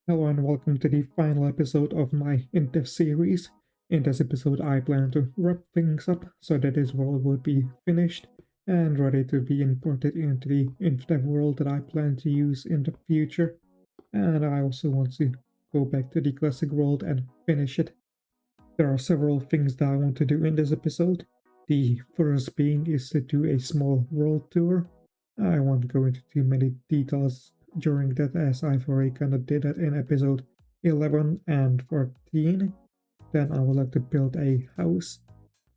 Hello and welcome to the final episode of my Indev series. In this episode I plan to wrap things up so that this world would be finished and ready to be imported into the Infdev world that I plan to use in the future. And I also want to go back to the classic world and finish it. There are several things that I want to do in this episode. The first being is to do a small world tour. I won't go into too many details during that as I've already kind of did that in episode 11 and 14. Then I would like to build a house.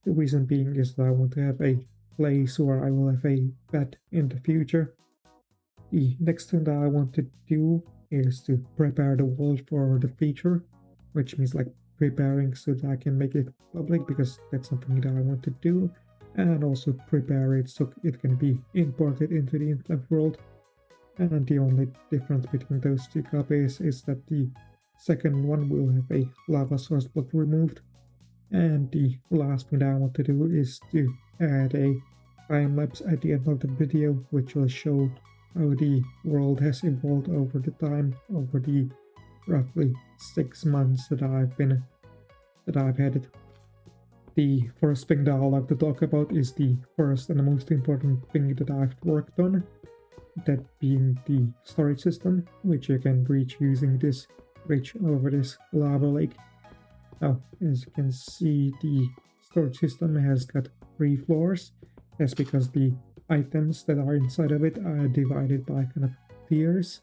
The reason being is that I want to have a place where I will have a bed in the future. The next thing that I want to do is to prepare the world for the future, which means like preparing so that I can make it public because that's something that I want to do, and also prepare it so it can be imported into the Infdev world. And the only difference between those two copies is that the second one will have a lava source block removed. And the last thing that I want to do is to add a time lapse at the end of the video, which will show how the world has evolved over the time, over the roughly 6 months that I've had it. The first thing that I'd like to talk about is the first and the most important thing that I've worked on, that being the storage system, which you can reach using this bridge over this lava lake. Now, as you can see, the storage system has got 3 floors. That's because the items that are inside of it are divided by kind of tiers.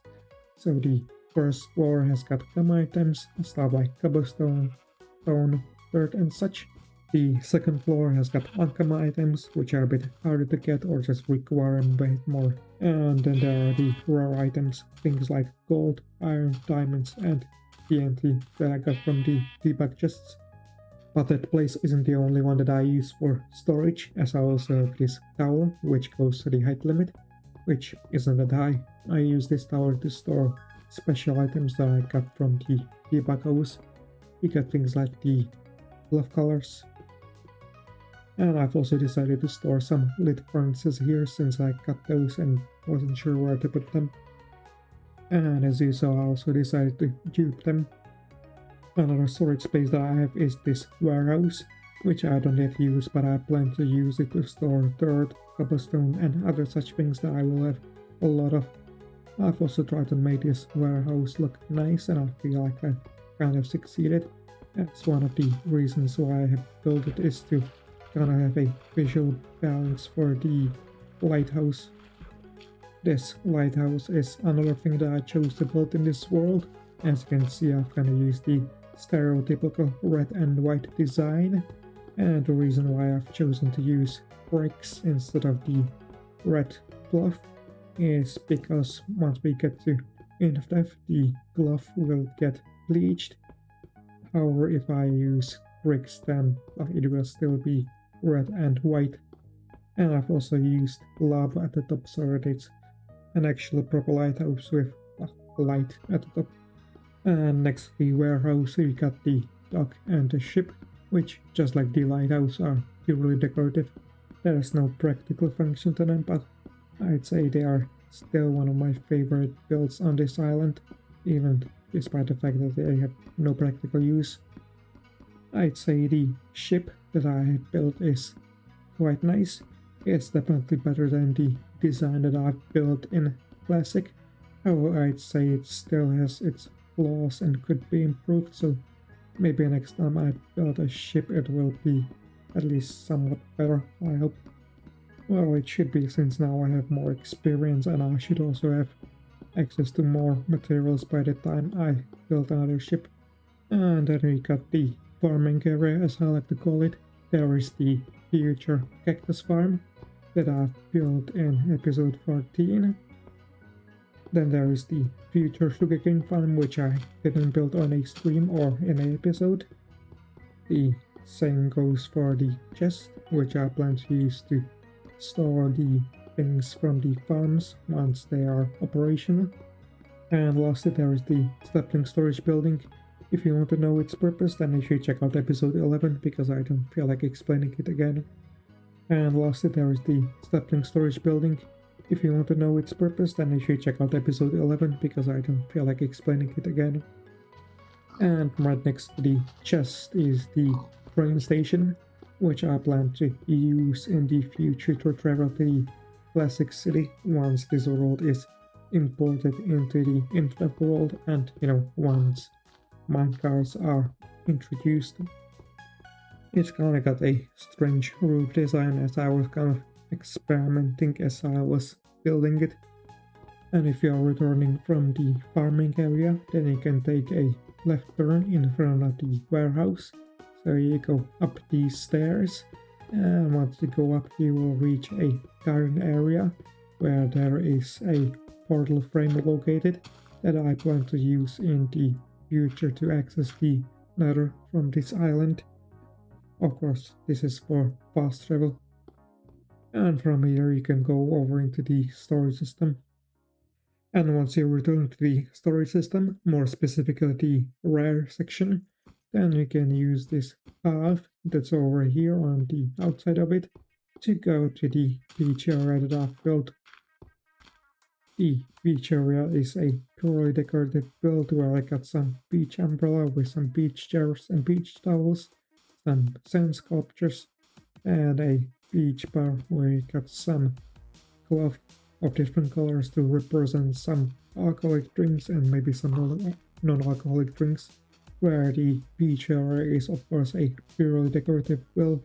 So the first floor has got some items, stuff like cobblestone, stone, dirt and such. The second floor has got uncommon items, which are a bit harder to get or just require a bit more. And then there are the rare items, things like gold, iron, diamonds, and TNT that I got from the debug chests. But that place isn't the only one that I use for storage, as I also have this tower, which goes to the height limit, which isn't that high. I use this tower to store special items that I got from the debug house. You got things like the glove colors. And I've also decided to store some lit furnaces here since I got those and wasn't sure where to put them. And as you saw, I also decided to dupe them. Another storage space that I have is this warehouse, which I don't yet use, but I plan to use it to store dirt, cobblestone and other such things that I will have a lot of. I've also tried to make this warehouse look nice and I feel like I've kind of succeeded. That's one of the reasons why I have built it, is to kind of have a visual balance for the lighthouse. This lighthouse is another thing that I chose to build in this world. As you can see, I've kind of used the stereotypical red and white design, and the reason why I've chosen to use bricks instead of the red glove is because once we get to Infdev, the glove will get bleached. However, if I use bricks, then it will still be red and white. And I've also used lava at the top so that it's an actual proper lighthouse with light at the top. And next to the warehouse we got the dock and the ship, which just like the lighthouse are purely decorative. There is no practical function to them, but I'd say they are still one of my favorite builds on this island, even despite the fact that they have no practical use. I'd say the ship that I have built is quite nice. It's definitely better than the design that I've built in Classic. However, I'd say it still has its flaws and could be improved, so maybe next time I build a ship it will be at least somewhat better, I hope. Well, it should be, since now I have more experience and I should also have access to more materials by the time I build another ship. And then we got the farming area, as I like to call it. There is the future cactus farm that I've built in episode 14. Then there is the future sugarcane farm, which I didn't build on a stream or in an episode. The same goes for the chest, which I plan to use to store the things from the farms once they are operational. And lastly, there is the Sapling storage building. If you want to know its purpose, then you should check out episode 11 because I don't feel like explaining it again. And lastly, there is the Sapling storage building. If you want to know its purpose, then you should check out episode 11 because I don't feel like explaining it again. And right next to the chest is the train station, which I plan to use in the future to travel to the classic city once this world is imported into the Infdev world and, once minecars are introduced. It's kind of got a strange roof design as I was kind of experimenting as I was building it. And if you are returning from the farming area, then you can take a left turn in front of the warehouse. So you go up these stairs, and once you go up you will reach a garden area where there is a portal frame located that I plan to use in the future to access the Nether from this island. Of course, this is for fast travel. And from here you can go over into the storage system. And once you return to the storage system, more specifically the rare section, then you can use this path that's over here on the outside of it to go to the beach area that I've built. The beach area is a purely decorative build where I got some beach umbrella with some beach chairs and beach towels, some sand sculptures, and a beach bar where you got some cloth of different colors to represent some alcoholic drinks and maybe some non-alcoholic drinks, where the beach area is of course a purely decorative build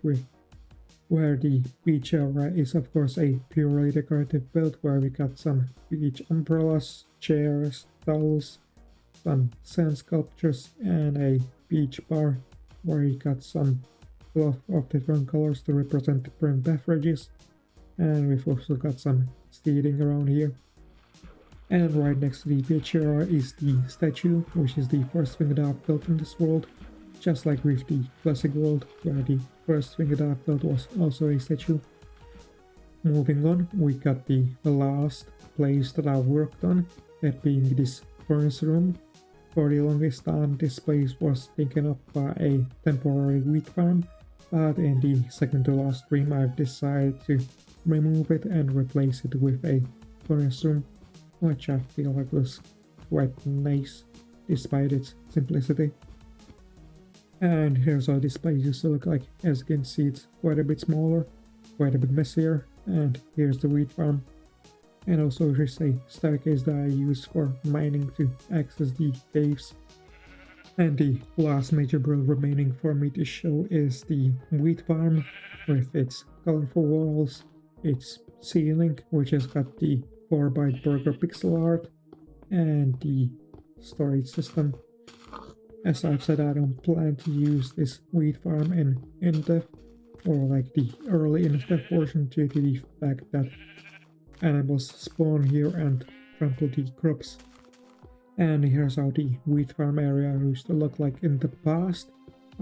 where the beach area is of course a purely decorative build where we got some beach umbrellas, chairs, towels, some sand sculptures, and a beach bar where you got some cloth of different colors to represent different beverages, and we've also got some seating around here. And right next to the beach area is the statue, which is the first thing that I've built in this world, just like with the classic world, where the first thing that I've built was also a statue. Moving on, we got the last place that I worked on, that being this furnace room. For the longest time, this place was taken up by a temporary wheat farm, but in the second to last stream I've decided to remove it and replace it with a furnace room, which I feel like was quite nice despite its simplicity. And here's how this place used to look like. As you can see, it's quite a bit smaller, quite a bit messier, and here's the wheat farm. And also here's a staircase that I use for mining to access the caves. And the last major build remaining for me to show is the wheat farm with its colorful walls, its ceiling, which has got the 4-byte burger pixel art, and the storage system. As I've said, I don't plan to use this wheat farm in Indev, or like the early Infdev version, due to the fact that animals spawn here and trample the crops. And here's how the wheat farm area used to look like in the past.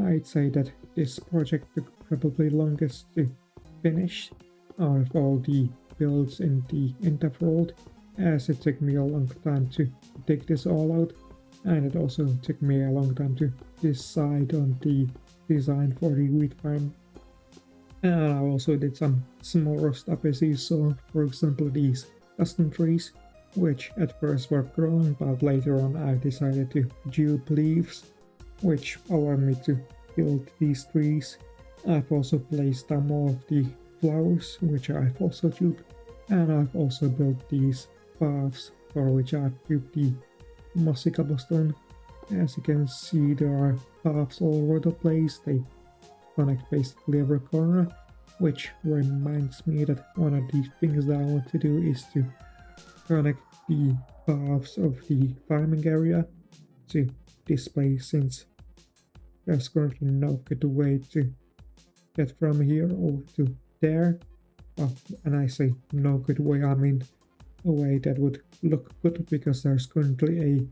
I'd say that this project took probably longest to finish out of all the builds in the Indev world, as it took me a long time to dig this all out, and it also took me a long time to decide on the design for the wheat farm. And I also did some smaller stuff as you saw, for example these custom trees, which at first were grown, but later on I decided to dupe leaves, which allowed me to build these trees. I've also placed down all of the flowers, which I've also duped, and I've also built these paths, for which I've duped the mossy cobblestone. As you can see, there are paths all over the place. They connect basically every corner, which reminds me that one of the things that I want to do is to connect the paths of the farming area to this place, since there's currently no good way to get from here over to there. And I say no good way, I mean a way that would look good, because there's currently a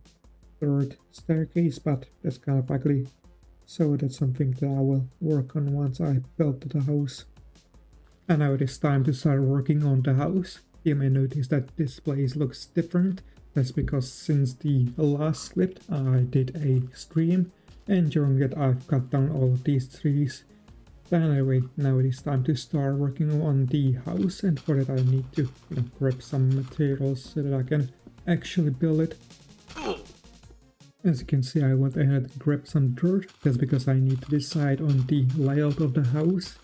third staircase, but that's kind of ugly. So that's something that I will work on once I build the house. And now it is time to start working on the house. You may notice that this place looks different. That's because since the last script I did a stream, and during it I've cut down all of these trees. But anyway, now it is time to start working on the house, and for that I need to grab some materials so that I can actually build it. As you can see, I went ahead and grabbed some dirt. That's because I need to decide on the layout of the house.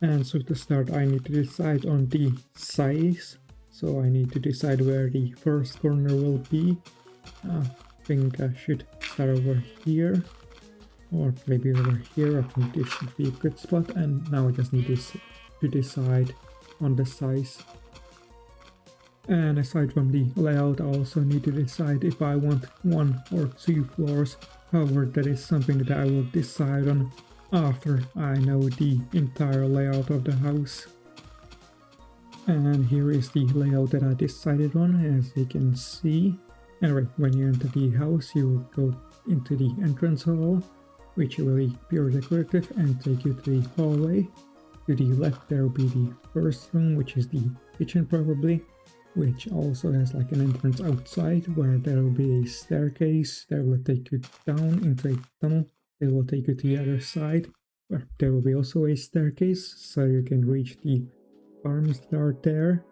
And so to start, I need to decide on the size. So I need to decide where the first corner will be. I think I should start over here. Or maybe over here. I think this should be a good spot. And now I just need to decide on the size. And aside from the layout, I also need to decide if I want 1 or 2 floors. However, that is something that I will decide on after I know the entire layout of the house. And here is the layout that I decided on, as you can see. Anyway, when you enter the house, you will go into the entrance hall, which will be pure decorative and take you to the hallway. To the left there will be the first room, which is the kitchen probably, which also has like an entrance outside where there will be a staircase that will take you down into a tunnel. It will take you to the other side where there will be also a staircase so you can reach the farms that are there.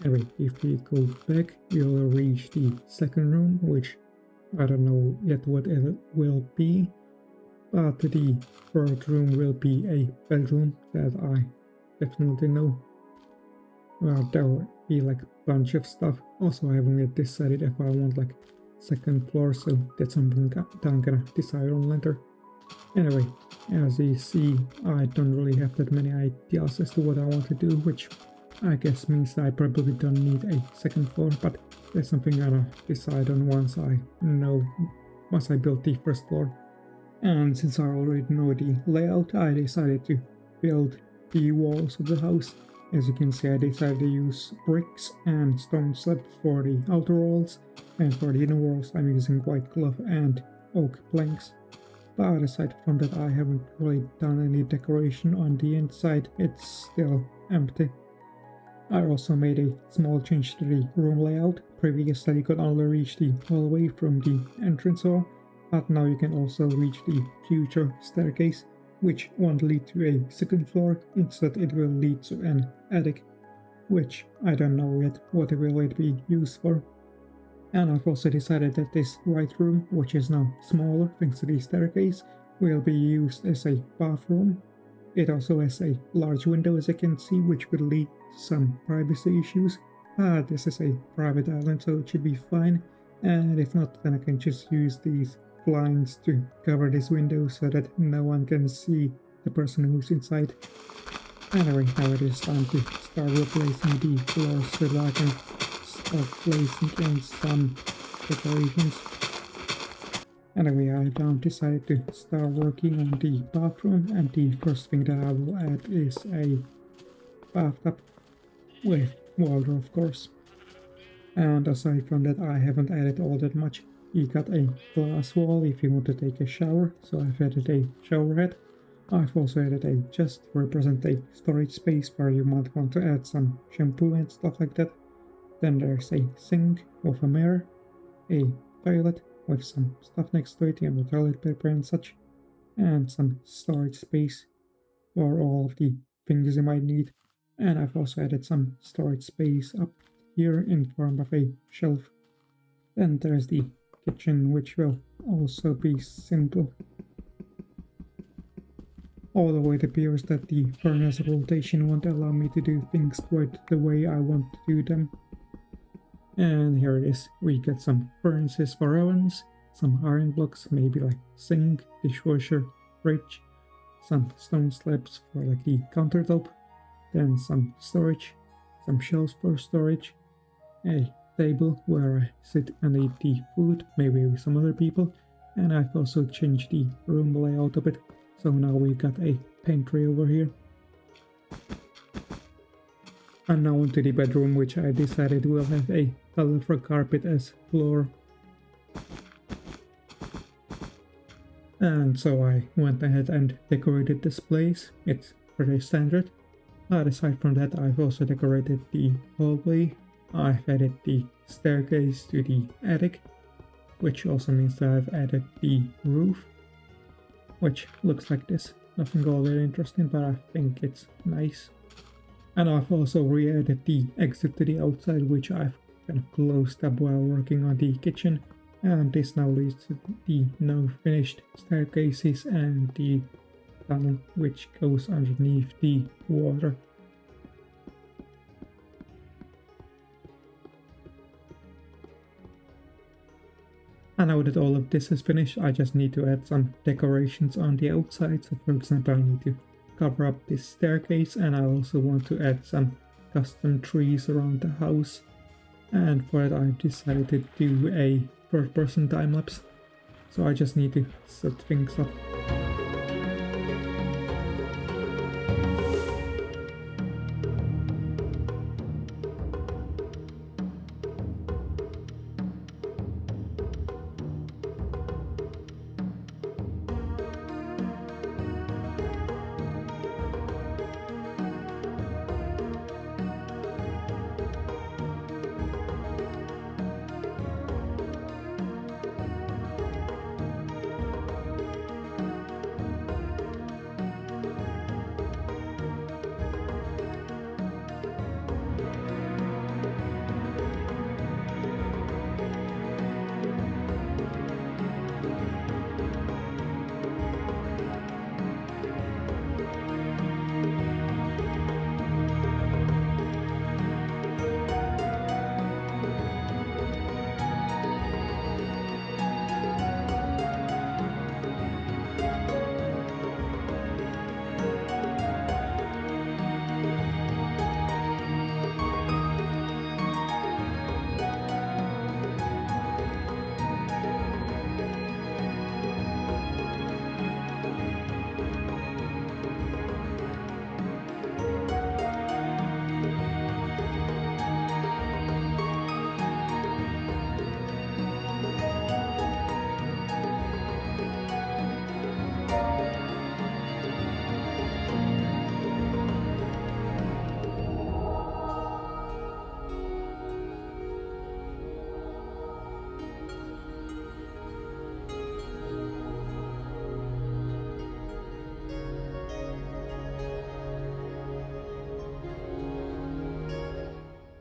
Anyway, if you go back, you'll reach the second room, which I don't know yet what it will be, but the third room will be a bedroom that I definitely know. Well, there will be like a bunch of stuff. Also, I haven't yet decided if I want like second floor, so that's something that I'm gonna decide on later. Anyway, as you see, I don't really have that many ideas as to what I want to do, which I guess means that I probably don't need a second floor, but that's something I'm gonna decide on once I build the first floor. And since I already know the layout, I decided to build the walls of the house. As you can see, I decided to use bricks and stone slabs for the outer walls, and for the inner walls I'm using white cloth and oak planks. But aside from that, I haven't really done any decoration on the inside, it's still empty. I also made a small change to the room layout. Previously you could only reach the hallway from the entrance hall, but now you can also reach the future staircase, which won't lead to a second floor, instead it will lead to an attic, which I don't know yet what it will be used for. And I've also decided that this right room, which is now smaller thanks to the staircase, will be used as a bathroom. It also has a large window, as you can see, which will lead to some privacy issues, but this is a private island so it should be fine, and if not, then I can just use these blinds to cover this window so that no one can see the person who's inside. Anyway, now it is time to start replacing the floors so that I can start placing in some decorations. Anyway, I now decided to start working on the bathroom, and the first thing that I will add is a bathtub with water, of course. And aside from that, I haven't added all that much. You got a glass wall if you want to take a shower, so I've added a shower head. I've also added a chest to represent a storage space where you might want to add some shampoo and stuff like that. Then there's a sink with a mirror, a toilet with some stuff next to it, and the toilet paper and such, and some storage space for all of the things you might need. And I've also added some storage space up here in form of a shelf. Then there's the kitchen, which will also be simple. Although it appears that the furnace rotation won't allow me to do things quite the way I want to do them. And here it is. We get some furnaces for ovens, some iron blocks, maybe like sink, dishwasher, fridge, some stone slabs for like the countertop, then some storage, some shelves for storage, a table where I sit and eat the food, maybe with some other people, and I've also changed the room layout a bit, so now we've got a pantry over here. And now into the bedroom, which I decided will have a colorful carpet as floor. And so I went ahead and decorated this place. It's pretty standard. But aside from that, I've also decorated the hallway. I've added the staircase to the attic, which also means that I've added the roof, which looks like this. Nothing all that interesting, but I think it's nice. And I've also re-added the exit to the outside, which I've kind of closed up while working on the kitchen. And this now leads to the now finished staircases and the tunnel which goes underneath the water. And now that all of this is finished, I just need to add some decorations on the outside. So for example, I need to cover up this staircase, and I also want to add some custom trees around the house. And for that I've decided to do a third-person time-lapse. So I just need to set things up.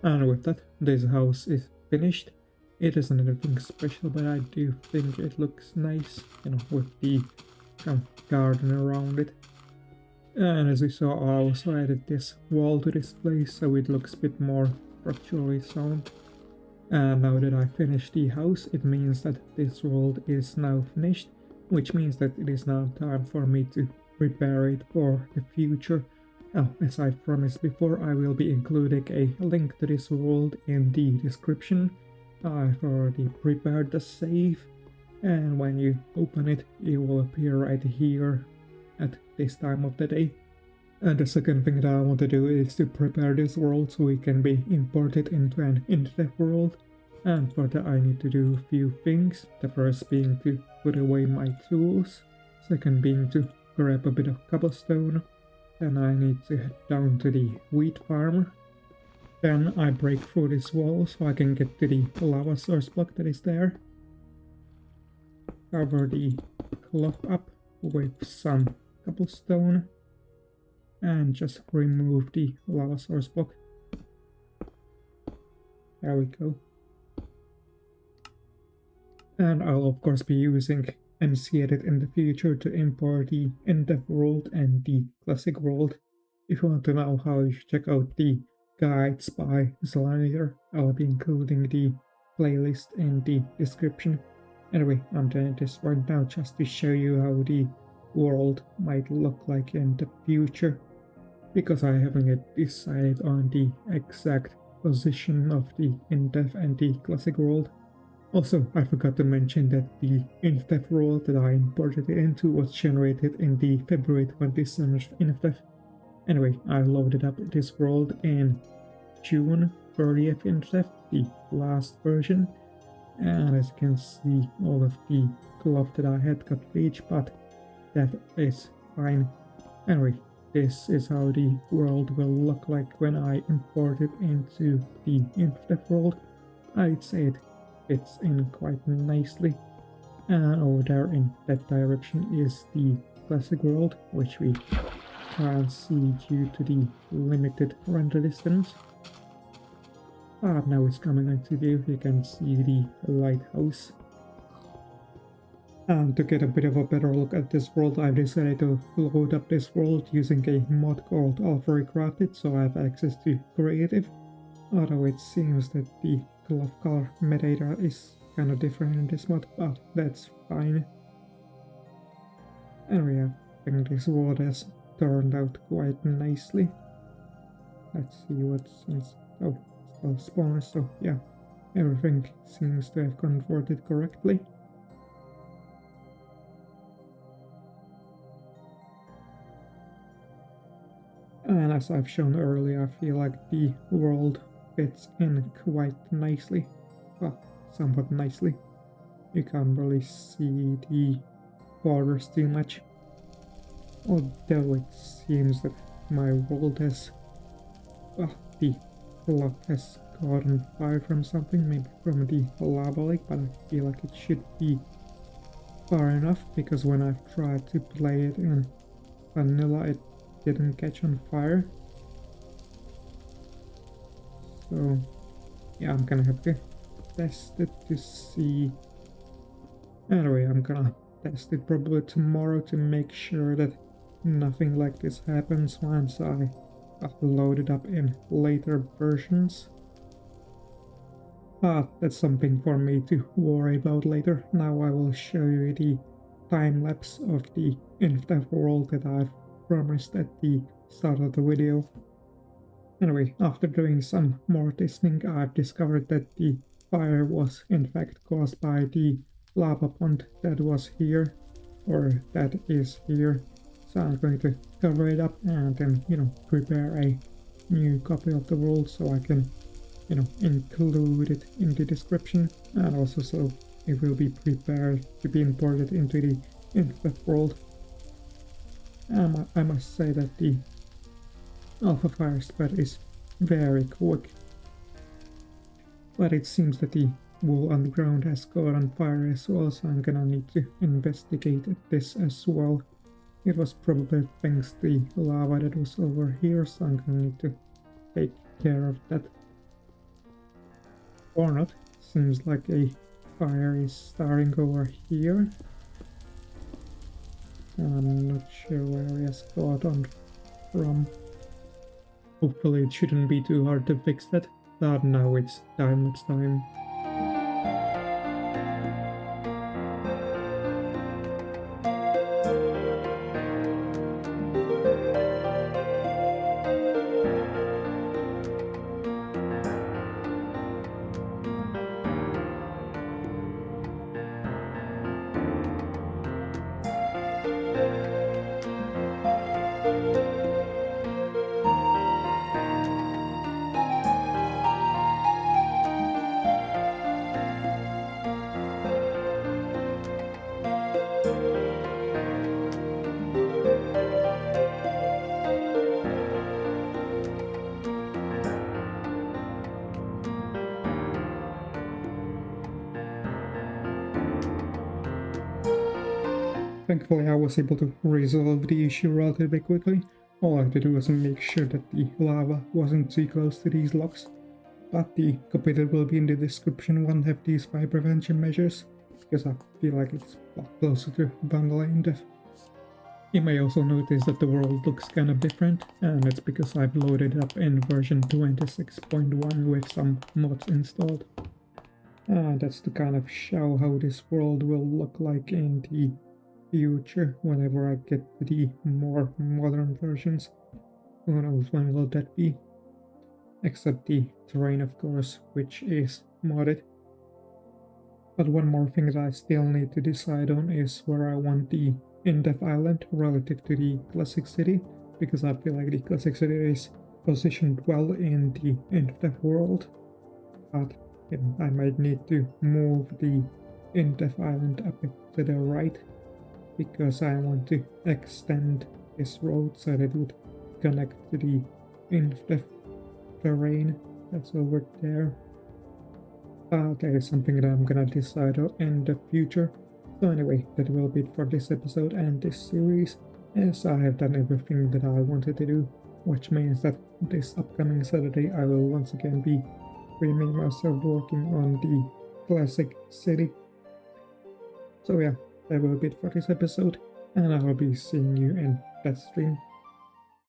And with that, this house is finished. It isn't anything special, but I do think it looks nice, you know, with the kind of garden around it. And as you saw, I also added this wall to this place, so it looks a bit more structurally sound. And now that I finished the house, it means that this world is now finished, which means that it is now time for me to prepare it for the future. Oh, as I promised before, I will be including a link to this world in the description. I've already prepared the save, and when you open it, it will appear right here at this time of the day. And the second thing that I want to do is to prepare this world so it can be imported into an Infdev world. And for that I need to do a few things. The first being to put away my tools. Second being to grab a bit of cobblestone. Then I need to head down to the wheat farm. Then I break through this wall so I can get to the lava source block that is there. Cover the cloth up with some cobblestone. And just remove the lava source block. There we go. And I'll of course be using MC-Edit in the future to import the Indev world and the classic world. If you want to know how you should check out the guides by Zlanier, I'll be including the playlist in the description. Anyway, I'm doing this right now just to show you how the world might look like in the future, because I haven't yet decided on the exact position of the Indev and the classic world. Also, I forgot to mention that the Infdev world that I imported it into was generated in the February 27th Infdev. Anyway, I loaded up this world in June 30th Infdev, the last version. And as you can see, all of the cloth that I had got bleached, but that is fine. Anyway, this is how the world will look like when I import it into the Infdev world. I'd say it fits in quite nicely. And over there in that direction is the classic world, which we can't see due to the limited render distance. But now it's coming into view. You can see the lighthouse. And to get a bit of a better look at this world, I've decided to load up this world using a mod called Alpha Crafted, so I have access to creative. Although it seems that the glove color metadata is kind of different in this mod, but that's fine. Anyway, I think this world has turned out quite nicely. Let's see what's in. Oh, still spawners, so yeah, everything seems to have converted correctly. And as I've shown earlier, I feel like the world fits in quite nicely. Well, somewhat nicely. You can't really see the borders too much. Although it seems that my world has... well, the clock has caught on fire from something, maybe from the lava lake, but I feel like it should be far enough, because when I've tried to play it in vanilla, it didn't catch on fire. So yeah, I'm gonna have to test it to see. Anyway, I'm gonna test it probably tomorrow to make sure that nothing like this happens once I load it up in later versions. But that's something for me to worry about later. Now I will show you the time-lapse of the Infdev world that I've promised at the start of the video. Anyway, after doing some more testing, I've discovered that the fire was in fact caused by the lava pond that was here, or that is here. So I'm going to cover it up and then, prepare a new copy of the world so I can, include it in the description, and also so it will be prepared to be imported into the Infdev world. I must say that the alpha fire spread is very quick, but it seems that the wool on the ground has caught on fire as well, so I'm gonna need to investigate this as well. It was probably thanks to the lava that was over here, so I'm gonna need to take care of that. Or not, seems like a fire is starting over here. I'm not sure where it has caught on from. Hopefully it shouldn't be too hard to fix that, but now it's time-lapse time. Thankfully, I was able to resolve the issue relatively quickly. All I had to do was make sure that the lava wasn't too close to these locks. But the copy that will be in the description won't have these fire prevention measures, because I feel like it's a lot closer to vanilla Indev. You may also notice that the world looks kind of different, and it's because I've loaded it up in version 26.1 with some mods installed. And that's to kind of show how this world will look like in the future whenever I get to the more modern versions. Who knows when will that be? Except the terrain, of course, which is modded. But one more thing that I still need to decide on is where I want the Indev Island relative to the Classic City, because I feel like the Classic City is positioned well in the Infdev world. But I might need to move the Indev Island a bit to the right, because I want to extend this road so that it would connect to the Infdev terrain that's over there. But that is something that I'm gonna decide on in the future. So anyway, that will be it for this episode and this series, as I have done everything that I wanted to do, which means that this upcoming Saturday I will once again be filming myself working on the Classic City. So yeah, that will be it for this episode, and I will be seeing you in that stream.